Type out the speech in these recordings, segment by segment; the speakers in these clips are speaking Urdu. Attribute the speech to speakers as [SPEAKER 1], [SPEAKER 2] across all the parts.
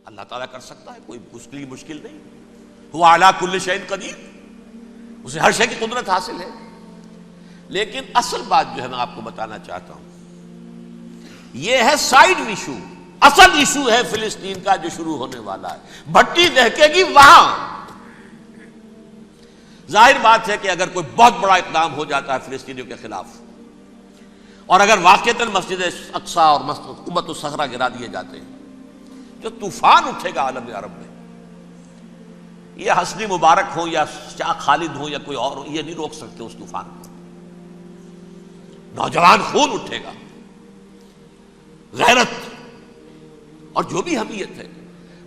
[SPEAKER 1] اللہ تعالیٰ کر سکتا ہے، کوئی اس کے لیے مشکل نہیں. وہ اعلیٰ کل شیء قدیر، اسے ہر شے کی قدرت حاصل ہے. لیکن اصل بات جو ہے میں آپ کو بتانا چاہتا ہوں، یہ ہے سائیڈ ایشو. اصل ایشو ہے فلسطین کا جو شروع ہونے والا ہے. بھٹی دہکے گی وہاں. ظاہر بات ہے کہ اگر کوئی بہت بڑا اقدام ہو جاتا ہے فلسطینیوں کے خلاف، اور اگر واقعتاً مسجد اقصیٰ اور قبۃ الصخرہ گرا دیے جاتے ہیں، جو طوفان اٹھے گا عالم عرب میں، یہ حسنی مبارک ہوں یا شاہ خالد ہوں یا کوئی اور ہو، یہ نہیں روک سکتے اس طوفان کو. نوجوان خون اٹھے گا، غیرت اور جو بھی حمیت ہے.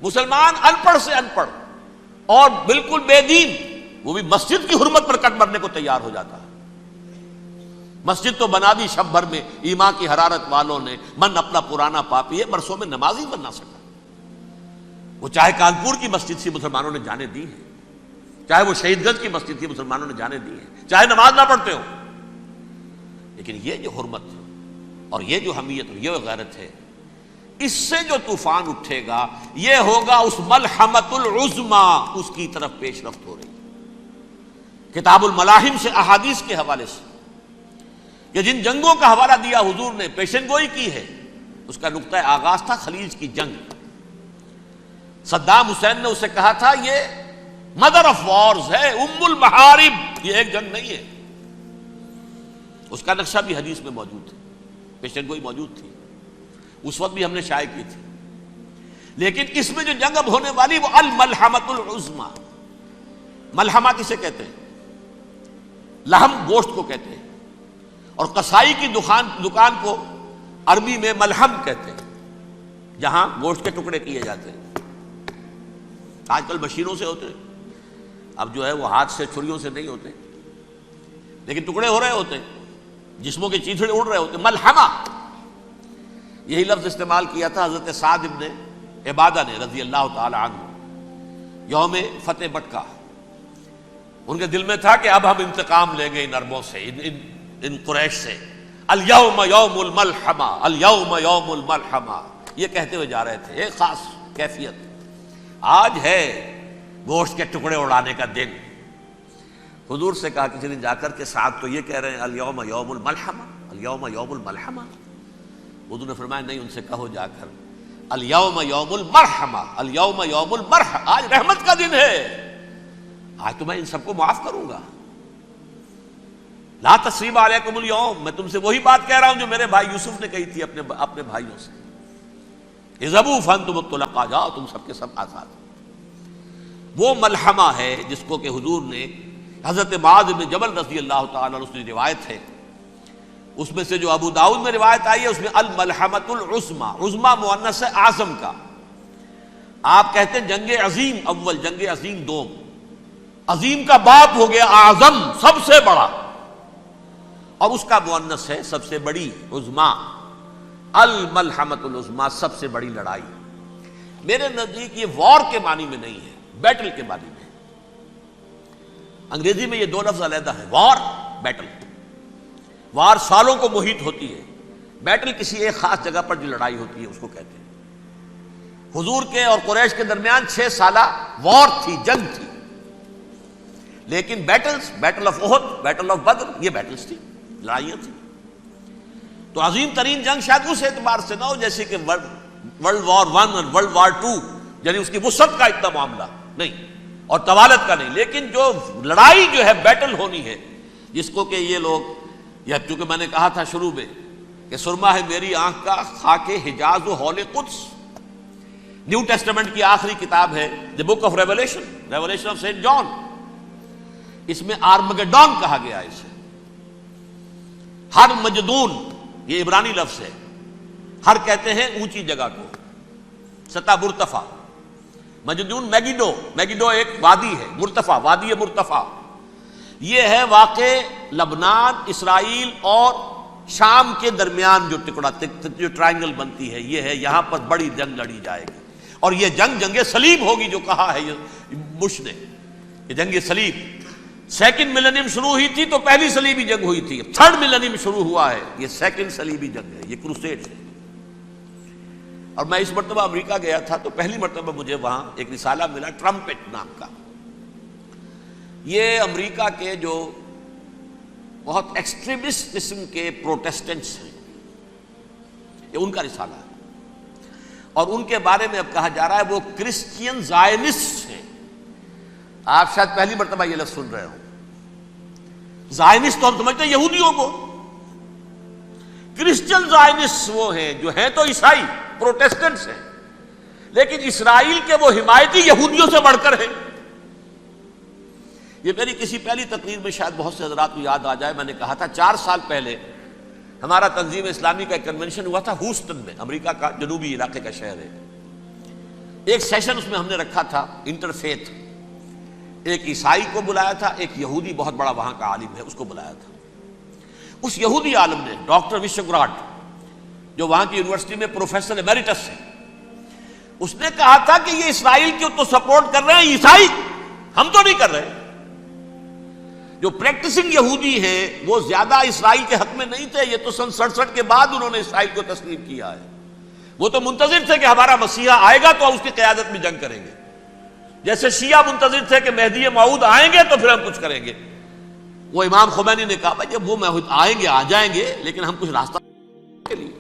[SPEAKER 1] مسلمان ان پڑھ سے ان پڑھ اور بالکل بے دین، وہ بھی مسجد کی حرمت پر کٹ مرنے کو تیار ہو جاتا ہے. مسجد تو بنا دی شب بھر میں ایمان کی حرارت والوں نے، من اپنا پرانا پاپی ہے، برسوں میں نماز ہی بن نہ سکا. وہ چاہے کانپور کی مسجد سے مسلمانوں نے جانے دی ہے، چاہے وہ شہید گنج کی مسجد تھی مسلمانوں نے جانے دی ہے، چاہے نماز نہ پڑھتے ہو. لیکن یہ جو حرمت اور یہ جو حمیت اور یہ غیرت ہے، اس سے جو طوفان اٹھے گا یہ ہوگا اس ملحمۃ العظما، اس کی طرف پیش رفت ہو رہی. کتاب الملاحم سے احادیث کے حوالے سے کہ جن جنگوں کا حوالہ دیا حضور نے، پیشن گوئی کی ہے، اس کا نقطہ آغاز تھا خلیج کی جنگ. صدام حسین نے اسے کہا تھا یہ مدر آف وارز ہے، ام المحارب، یہ ایک جنگ نہیں ہے. اس کا نقشہ بھی حدیث میں موجود ہے، پیشن گوئی موجود تھی، اس وقت بھی ہم نے شائع کی تھی. لیکن اس میں جو جنگ اب ہونے والی وہ الملحمۃ العظما. ملحمہ کسے کہتے ہیں؟ لحم گوشت کو کہتے ہیں، اور قصائی کی دکان کو عربی میں ملحم کہتے ہیں، جہاں گوشت کے ٹکڑے کیے جاتے ہیں. آج کل مشینوں سے ہوتے ہیں، اب جو ہے وہ ہاتھ سے چھریوں سے نہیں ہوتے، لیکن ٹکڑے ہو رہے ہوتے ہیں، جسموں کے چیتھڑے اڑ رہے ہوتے ہیں. ملحمہ، یہی لفظ استعمال کیا تھا حضرت سعد ابن عبادہ نے رضی اللہ تعالی عنہ یوم فتح مکہ. ان کے دل میں تھا کہ اب ہم انتقام لیں گے ان عربوں سے، ان قریش سے. الیوم یوم الملحمہ، الیوم یوم الملحمہ، یہ کہتے ہوئے جا رہے تھے. ایک خاص کیفیت، آج ہے گوشت کے ٹکڑے اڑانے کا دن. حضور سے کہا کسی نے جا کر کے ساتھ تو یہ کہہ رہے ہیں الیوم یوم الملحمہ، الیوم یوم الملحمہ. حضور نے فرمایا نہیں، ان سے کہو جا کر الیوم یوم المرحمہ، الیوم یوم المرحمہ، آج رحمت کا دن ہے، آج تو میں ان سب کو معاف کروں گا. لا تثریب علیکم اليوم، میں تم سے وہی بات کہہ رہا ہوں جو میرے بھائی یوسف نے کہی تھی اپنے بھائیوں سے، اذهبوا فانتم الطلقاء، جاؤ تم سب کے سب آزاد. وہ ملحمہ ہے جس کو کہ حضور نے حضرت معاذ بن جبل رضی اللہ تعالیٰ عنہ سے روایت ہے، اس میں سے جو ابو داؤد میں روایت آئی ہے اس میں الملحمۃ العظما، عظما مؤنث ہے اعظم کا. آپ کہتے ہیں جنگ عظیم اول، جنگ عظیم دوم. عظیم کا باپ ہو گیا اعظم، سب سے بڑا، اور اس کا مؤنث ہے سب سے بڑی، عظما. الملحمۃ العظما، سب سے بڑی لڑائی. میرے نزدیک یہ وار کے معنی میں نہیں ہے، بیٹل کے معنی میں. انگریزی میں یہ دو لفظ علیحدہ ہیں، وار، بیٹل. وار سالوں کو محیط ہوتی ہے، بیٹل کسی ایک خاص جگہ پر جو لڑائی ہوتی ہے اس کو کہتے ہیں. حضور کے اور قریش کے درمیان 6 سالہ وار تھی، جنگ تھی. لیکن battles, battle of Uhud, battle of Badr, یہ بیٹلز تھی، لڑائیاں تھیں. تو عظیم ترین جنگ شاید اس اعتبار سے نہ ہو جیسے کہ ورلڈ وار 1 اور ورلڈ وار 2، یعنی اس کی وسعت کا اتنا معاملہ نہیں اور طوالت کا نہیں. لیکن جو لڑائی جو ہے بیٹل ہونی ہے، جس کو کہ یہ لوگ، یا چونکہ میں نے کہا تھا شروع میں کہ سرما ہے میری آنکھ کا خاک حجاز و ہول قدس، نیو ٹیسٹمنٹ کی آخری کتاب ہے the book of Revelation, Revelation of Saint John. اس میں آرمگڈون کہا گیا ہے اسے. ہر مجدون، یہ عبرانی لفظ ہے، ہر کہتے ہیں اونچی جگہ کو، سطح مرتفع. مجدون میگیڈو، میگیڈو ایک وادی ہے، مرتفع، وادی مرتفع. یہ ہے واقع لبنان، اسرائیل اور شام کے درمیان جو ٹکڑا، جو ٹرائنگل بنتی ہے، یہ ہے، یہاں پر بڑی جنگ لڑی جائے گی. اور یہ جنگ جنگ صلیب ہوگی، جو کہا ہے بش نے، یہ جنگ صلیب. سیکنڈ ملینیم شروع ہوئی تھی تو پہلی صلیبی جنگ ہوئی تھی، 3rd ملینیم شروع ہوا ہے، یہ 2nd صلیبی جنگ ہے، یہ کروسیڈ ہے. اور میں اس مرتبہ امریکہ گیا تھا تو پہلی مرتبہ مجھے وہاں ایک رسالہ ملا ٹرمپٹ نام کا. یہ امریکہ کے جو بہت ایکسٹریمسٹ قسم کے پروٹیسٹنٹس ہیں، یہ ان کا رسالہ ہے، اور ان کے بارے میں اب کہا جا رہا ہے وہ کرسچین زائنسٹ ہیں. آپ شاید پہلی مرتبہ یہ لفظ سن رہے ہو. زائنسٹ تو ہم سمجھتے ہیں یہودیوں کو، کرسچین زائنسٹ وہ ہیں جو ہیں تو عیسائی پروٹیسٹنٹس ہیں، لیکن اسرائیل کے وہ حمایتی یہودیوں سے بڑھ کر ہیں. یہ میری کسی پہلی تقریر میں شاید بہت سے حضرات کو یاد آ جائے، میں نے کہا تھا 4 سال پہلے ہمارا تنظیم اسلامی کا ایک کنونشن ہوا تھا ہیوسٹن میں، امریکہ کا جنوبی علاقے کا شہر ہے. ایک سیشن اس میں ہم نے رکھا تھا انٹرفیتھ، ایک عیسائی کو بلایا تھا، ایک یہودی بہت بڑا وہاں کا عالم ہے اس کو بلایا تھا. اس یہودی عالم نے ڈاکٹر وشوگراڈ، جو وہاں کی یونیورسٹی میں پروفیسر ایمیریٹس ہے، اس نے کہا تھا کہ یہ اسرائیل کو تو سپورٹ کر رہے ہیں عیسائی، ہم تو نہیں کر رہے. جو پریکٹسنگ یہودی ہیں وہ زیادہ اسرائیل کے حق میں نہیں تھے، یہ تو سن 67 کے بعد انہوں نے اسرائیل کو تسلیم کیا ہے. وہ تو منتظر تھے کہ ہمارا مسیحا آئے گا تو اس کی قیادت میں جنگ کریں گے، جیسے شیعہ منتظر تھے کہ مہدی موعود آئیں گے تو پھر ہم کچھ کریں گے. وہ امام خمینی نے کہا بھائی جب وہ آئیں گے آ جائیں گے، لیکن ہم کچھ راستہ کے لیے.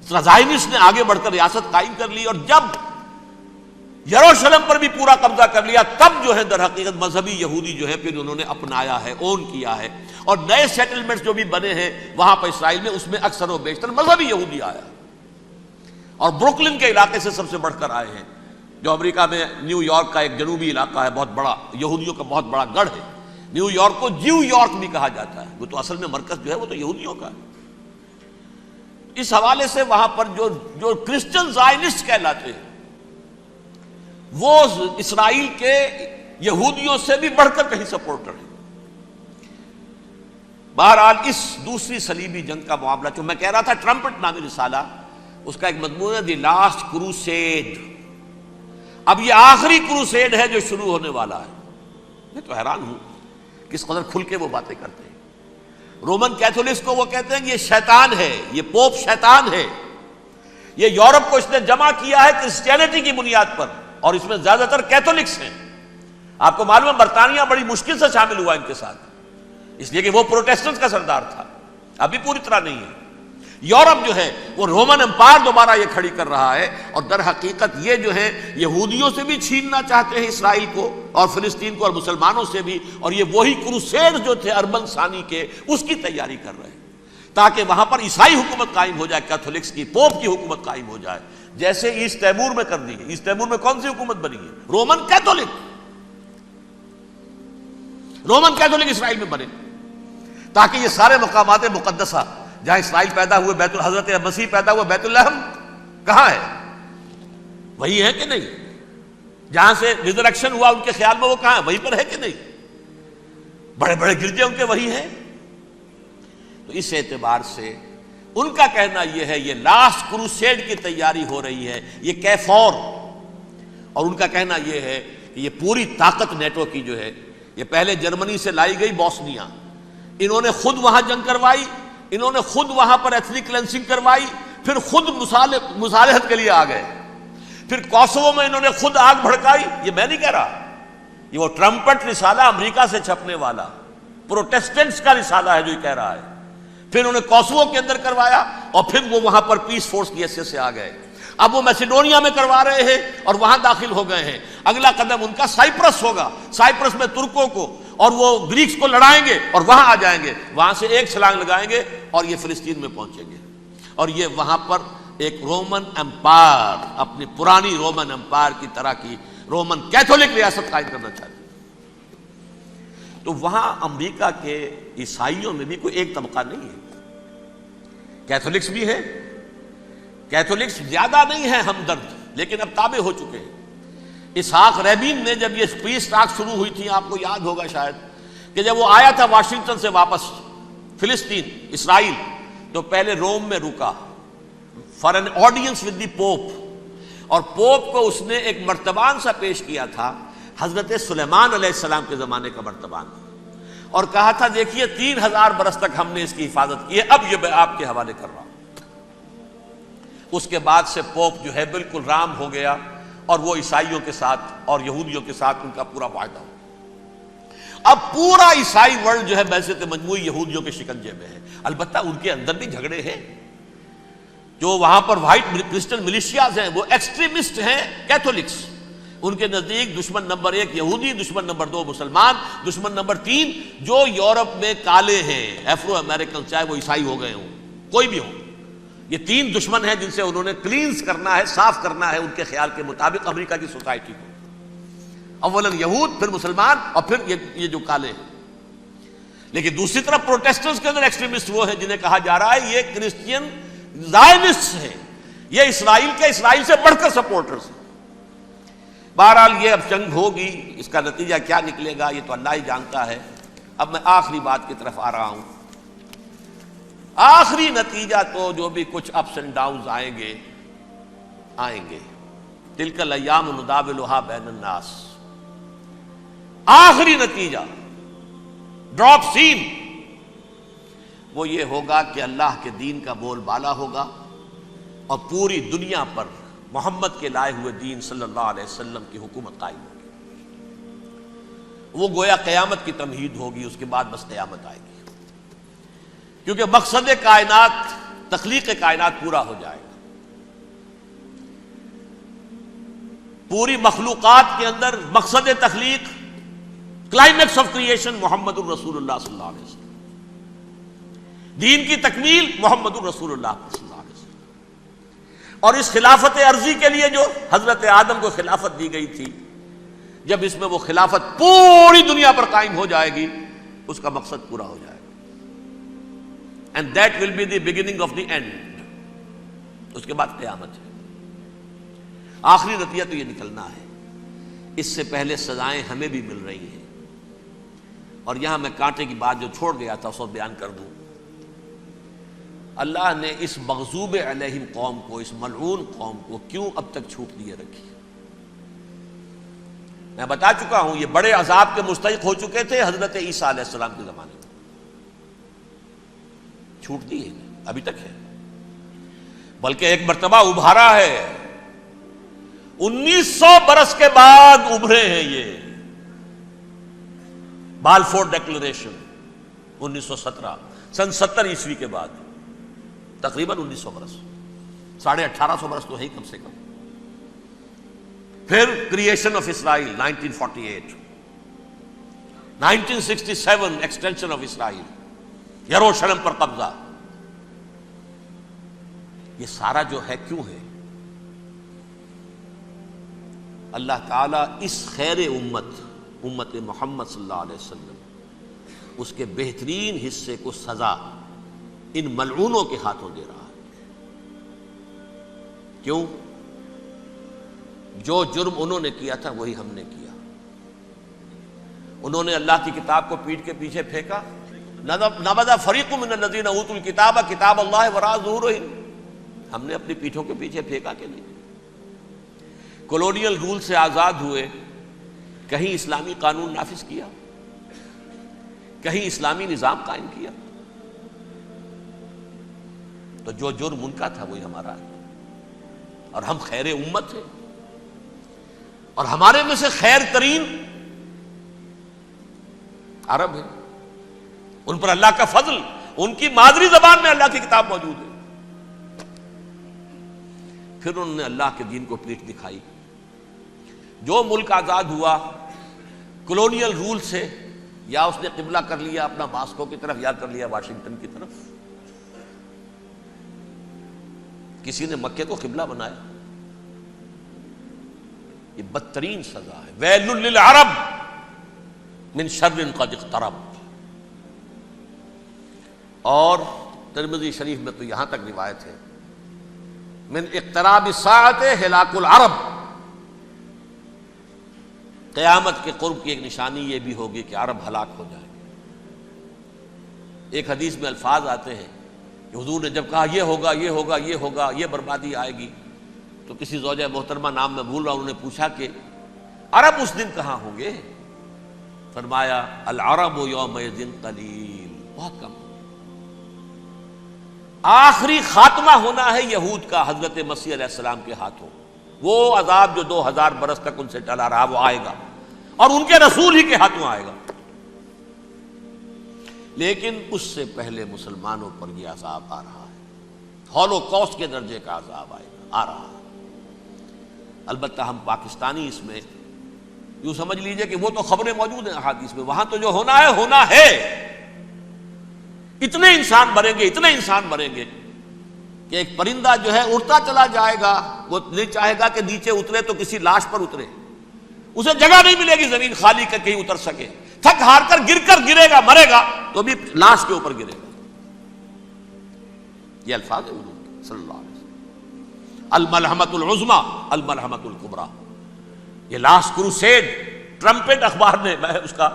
[SPEAKER 1] زائنسٹ نے آگے بڑھ کر ریاست قائم کر لی، اور جب یروشلم پر بھی پورا قبضہ کر لیا تب جو ہے در حقیقت مذہبی یہودی جو ہے پھر انہوں نے اپنایا ہے، اون کیا ہے، اور نئے سیٹلمنٹس جو بھی بنے ہیں وہاں پر اسرائیل میں، اس میں اکثر و بیشتر مذہبی یہودی آیا، اور بروکلن کے علاقے سے سب سے بڑھ کر آئے ہیں، جو امریکہ میں نیو یارک کا ایک جنوبی علاقہ ہے، بہت بڑا یہودیوں کا بہت بڑا گڑھ ہے. نیو یارک کو جیو یارک بھی کہا جاتا ہے، وہ تو اصل میں مرکز جو ہے وہ تو یہودیوں کا ہے. اس حوالے سے وہاں پر جو کرسچن زائنسٹ کہلاتے ہیں وہ اسرائیل کے یہودیوں سے بھی بڑھ کر کہیں سپورٹر ہیں. بہرحال اس دوسری صلیبی جنگ کا معاملہ جو میں کہہ رہا تھا، ٹرمپٹ نامی رسالہ، اس کا ایک مضمون ہے دی لاسٹ کروسیڈ. اب یہ آخری کروسیڈ ہے جو شروع ہونے والا ہے. میں تو حیران ہوں کس قدر کھل کے وہ باتیں کرتے ہیں. رومن کیتھولکس کو وہ کہتے ہیں کہ یہ شیطان ہے، یہ پوپ شیطان ہے، یہ یورپ کو اس نے جمع کیا ہے کرسچینٹی کی بنیاد پر، اور اس میں زیادہ تر کیتھولکس ہیں. آپ کو معلوم ہے برطانیہ بڑی مشکل سے شامل ہوا ان کے ساتھ، اس لیے کہ وہ پروٹیسٹنٹ کا سردار تھا، ابھی پوری طرح نہیں ہے. یورپ جو ہے وہ رومن امپائر دوبارہ یہ کھڑی کر رہا ہے، اور در حقیقت یہ جو ہے یہودیوں سے بھی چھیننا چاہتے ہیں اسرائیل کو اور فلسطین کو، اور مسلمانوں سے بھی، اور یہ وہی کروسیڈ جو تھے اربن ثانی کے اس کی تیاری کر رہے ہیں تاکہ وہاں پر عیسائی حکومت قائم ہو جائے، کیتھولکس کی پوپ کی حکومت قائم ہو جائے، جیسے ایسٹ تیمور میں کر دی ہے. ایسٹ تیمور میں کون سی حکومت بنی ہے؟ رومن کیتھولک اسرائیل میں بنے، تاکہ یہ سارے مقامات مقدسہ جہاں اسرائیل پیدا ہوئے، بیت حضرت مسیح پیدا ہوا، بیت لحم کہاں ہے؟ وہی ہے کہ نہیں؟ جہاں سے ریزریکشن ہوا ان کے خیال میں وہ کہاں ہے؟ وہیں پر ہے کہ نہیں؟ بڑے بڑے گرجے ان کے وہی ہیں. تو اس اعتبار سے ان کا کہنا یہ ہے یہ لاسٹ کروسیڈ کی تیاری ہو رہی ہے، یہ کیفور. اور ان کا کہنا یہ ہے کہ یہ پوری طاقت نیٹو کی جو ہے، یہ پہلے جرمنی سے لائی گئی بوسنیا، انہوں نے خود وہاں جنگ کروائی، انہوں نے خود وہاں پر ایتھنک کلینسنگ کروائی، پھر خود مصالحت کے لیے آ گئے، پھر کوسوو میں انہوں نے خود آگ بھڑکائی. یہ میں نہیں کہہ رہا، یہ وہ ٹرمپٹ رسالہ امریکہ سے چھپنے والا پروٹیسٹنٹس کا رسالہ ہے جو یہ کہہ رہا ہے. پھر انہوں نے کوسوو کے اندر کروایا، اور پھر وہ وہاں پر پیس فورس کی حیثیت سے آ گئے. اب وہ میسیڈونیا میں کروا رہے ہیں اور وہاں داخل ہو گئے ہیں. اگلا قدم ان کا سائپرس ہوگا، سائپرس میں ترکوں کو اور وہ گریکس کو لڑائیں گے اور وہاں آ جائیں گے، وہاں سے ایک چھلانگ لگائیں گے اور یہ فلسطین میں پہنچیں گے، اور یہ وہاں پر ایک رومن امپائر، اپنی پرانی رومن امپائر کی طرح کی رومن کیتھولک ریاست قائم کرنا چاہتے ہیں. تو وہاں امریکہ کے عیسائیوں میں بھی کوئی ایک طبقہ نہیں ہے، کیتھولکس بھی ہے، کیتھولکس زیادہ نہیں ہے ہمدرد، لیکن اب تابع ہو چکے ہیں. اسحاق ریبین نے جب یہ پیس ٹاک شروع ہوئی تھی، آپ کو یاد ہوگا شاید، کہ جب وہ آیا تھا واشنگٹن سے واپس فلسطین اسرائیل، تو پہلے روم میں رکا for an audience with the Pope, اور پوپ کو اس نے ایک مرتبان سا پیش کیا تھا، حضرت سلیمان علیہ السلام کے زمانے کا مرتبان، اور کہا تھا دیکھیے 3000 برس تک ہم نے اس کی حفاظت کی ہے، اب یہ میں آپ کے حوالے کر رہا ہوں. اس کے بعد سے پوپ جو ہے بالکل رام ہو گیا اور وہ عیسائیوں کے ساتھ اور یہودیوں کے ساتھ ان کا پورا معاہدہ ہو. اب پورا عیسائی ورلڈ جو ہے بعثت مجموعی یہودیوں کے شکنجے میں ہے. البتہ ان کے اندر بھی جھگڑے ہیں. جو وہاں پر وائٹ کرسچن ملیشیاز ہیں وہ ایکسٹریمسٹ ہیں کیتھولکس. ان کے نزدیک دشمن نمبر 1 یہودی، دشمن نمبر 2 مسلمان، دشمن نمبر 3 جو یورپ میں کالے ہیں، ایفرو امریکن، چاہے وہ عیسائی ہو گئے ہوں کوئی بھی ہوں. یہ 3 دشمن ہیں جن سے انہوں نے کلینز کرنا ہے، صاف کرنا ہے ان کے خیال کے مطابق امریکہ کی سوسائٹی کو. اولاً یہود، پھر مسلمان، اور پھر یہ جو کالے ہیں. لیکن دوسری طرف پروٹیسٹنٹس کے اندر ایکسٹریمسٹ وہ ہیں جنہیں کہا جا رہا ہے یہ کرسچین زائنسٹ ہیں، یہ اسرائیل سے بڑھ کر سپورٹرز ہیں. بہرحال یہ اب جنگ ہوگی، اس کا نتیجہ کیا نکلے گا یہ تو اللہ ہی جانتا ہے. اب میں آخری بات کی طرف آ رہا ہوں. آخری نتیجہ تو جو بھی کچھ اپس اینڈ ڈاؤنز آئیں گے. تلک الایام نداولھا بین الناس. آخری نتیجہ ڈراپ سین وہ یہ ہوگا کہ اللہ کے دین کا بول بالا ہوگا اور پوری دنیا پر محمد کے لائے ہوئے دین صلی اللہ علیہ وسلم کی حکومت قائم ہوگی. وہ گویا قیامت کی تمہید ہوگی، اس کے بعد بس قیامت آئے گی. کیونکہ مقصد کائنات، تخلیق کائنات پورا ہو جائے گا. پوری مخلوقات کے اندر مقصد تخلیق، کلائمیکس آف کریشن محمد الرسول اللہ صلی اللہ علیہ وسلم. دین کی تکمیل محمد الرسول اللہ صلی اللہ علیہ وسلم. اور اس خلافت عرضی کے لیے جو حضرت آدم کو خلافت دی گئی تھی، جب اس میں وہ خلافت پوری دنیا پر قائم ہو جائے گی اس کا مقصد پورا ہو جائے گا. And that will be the beginning of the end. اس کے بعد قیامت ہے. آخری نتیجہ تو یہ نکلنا ہے. اس سے پہلے سزائیں ہمیں بھی مل رہی ہیں. اور یہاں میں کانٹے کی بات جو چھوڑ گیا تھا اس کو بیان کر دوں. اللہ نے اس مغضوب علیہم قوم کو، اس ملعون قوم کو کیوں اب تک چھوٹ دیے رکھی؟ میں بتا چکا ہوں یہ بڑے عذاب کے مستحق ہو چکے تھے حضرت عیسیٰ علیہ السلام کے زمانے میں. چھوٹ دی ہے ابھی تک ہے، بلکہ ایک مرتبہ ابھارا ہے. 1900 برس کے بعد ابھرے ہیں یہ. بالفور ڈیکلریشن 1917، سن 70 عیسوی کے بعد، تقریباً 1900 برس، 1850 برس تو ہے ہی کم سے کم. پھر creation of Israel 1948، 1967 extension of Israel, یروشلم پر قبضہ. یہ سارا جو ہے کیوں ہے؟ اللہ تعالیٰ اس خیر امت محمد صلی اللہ علیہ وسلم، اس کے بہترین حصے کو سزا ان ملعونوں کے ہاتھوں دے رہا ہے. کیوں؟ جو جرم انہوں نے کیا تھا وہی ہم نے کیا. انہوں نے اللہ کی کتاب کو پیٹھ کے پیچھے پھینکا. نبذ فریق من الذین اوتوا الکتاب کتاب اللہ وراء ظہورہم. ہم نے اپنی پیٹھوں کے پیچھے پھینکا کہ نہیں؟ کولونیل رول سے آزاد ہوئے، کہیں اسلامی قانون نافذ کیا، کہیں اسلامی نظام قائم کیا. تو جو جرم ان کا تھا وہی ہمارا ہے. اور ہم خیر امت ہیں، اور ہمارے میں سے خیر ترین عرب ہیں. ان پر اللہ کا فضل، ان کی مادری زبان میں اللہ کی کتاب موجود ہے. پھر انہوں نے اللہ کے دین کو پیٹھ دکھائی. جو ملک آزاد ہوا کولونیل رول سے، یا اس نے قبلہ کر لیا اپنا ماسکو کی طرف یا کر لیا واشنگٹن کی طرف. کسی نے مکے کو قبلہ بنایا. یہ بدترین سزا ہے. ویل للعرب من شر قد اقترب. اور ترمذی شریف میں تو یہاں تک روایت ہے، من اقتراب الساعۃ ہلاک العرب. قیامت کے قرب کی ایک نشانی یہ بھی ہوگی کہ عرب ہلاک ہو جائے. ایک حدیث میں الفاظ آتے ہیں کہ حضور نے جب کہا یہ ہوگا یہ ہوگا یہ ہوگا، یہ بربادی آئے گی، تو کسی زوجہ محترمہ نام میں بھول رہا ہوں، انہوں نے پوچھا کہ عرب اس دن کہاں ہوں گے؟ فرمایا العرب یومئذ قلیل، بہت کم. آخری خاتمہ ہونا ہے یہود کا حضرت مسیح علیہ السلام کے ہاتھوں. وہ عذاب جو 2000 برس تک ان سے ٹلا رہا وہ آئے گا، اور ان کے رسول ہی کے ہاتھوں آئے گا. لیکن اس سے پہلے مسلمانوں پر یہ عذاب آ رہا ہے، ہولوکاسٹ کے درجے کا عذاب آ رہا ہے. البتہ ہم پاکستانی اس میں یوں سمجھ لیجئے کہ وہ تو خبریں موجود ہیں احادیث میں، وہاں تو جو ہونا ہے. اتنے انسان مریں گے، اتنے انسان مریں گے کہ ایک پرندہ جو ہے اڑتا چلا جائے گا، وہ نہیں چاہے گا کہ نیچے اترے تو کسی لاش پر اترے، اسے جگہ نہیں ملے گی زمین خالی کر کہیں اتر سکے، تھک ہار کر گرے گا، مرے گا تو بھی لاش کے اوپر گرے گا. یہ الفاظ ہیں حضور کے صلی اللہ علیہ وسلم. الملحمۃ العظمی الملحمۃ الکبریٰ. یہ لاسٹ کروسیڈ ٹرمپٹ اخبار نے، میں اس کا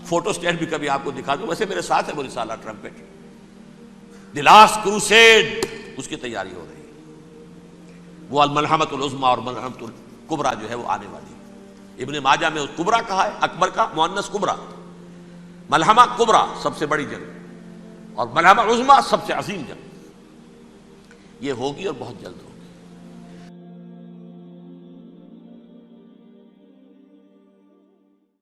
[SPEAKER 1] فوٹو اسٹیٹ بھی کبھی آپ کو دکھا دوں، ویسے میرے ساتھ ہے وہ رسالہ ٹرمپٹ. دی لاسٹ کروسیڈ اس کی تیاری ہو رہی ہے. وہ الملحمۃ العظمی اور ملحمۃ الکبریٰ جو ہے وہ آنے والی ہے. ابن ماجہ میں اس کبریٰ کہا ہے، اکبر کا مؤنث کبریٰ. ملحمہ کبریٰ سب سے بڑی جنگ، اور ملحمہ عظمی سب سے عظیم جنگ. یہ ہوگی اور بہت جلد.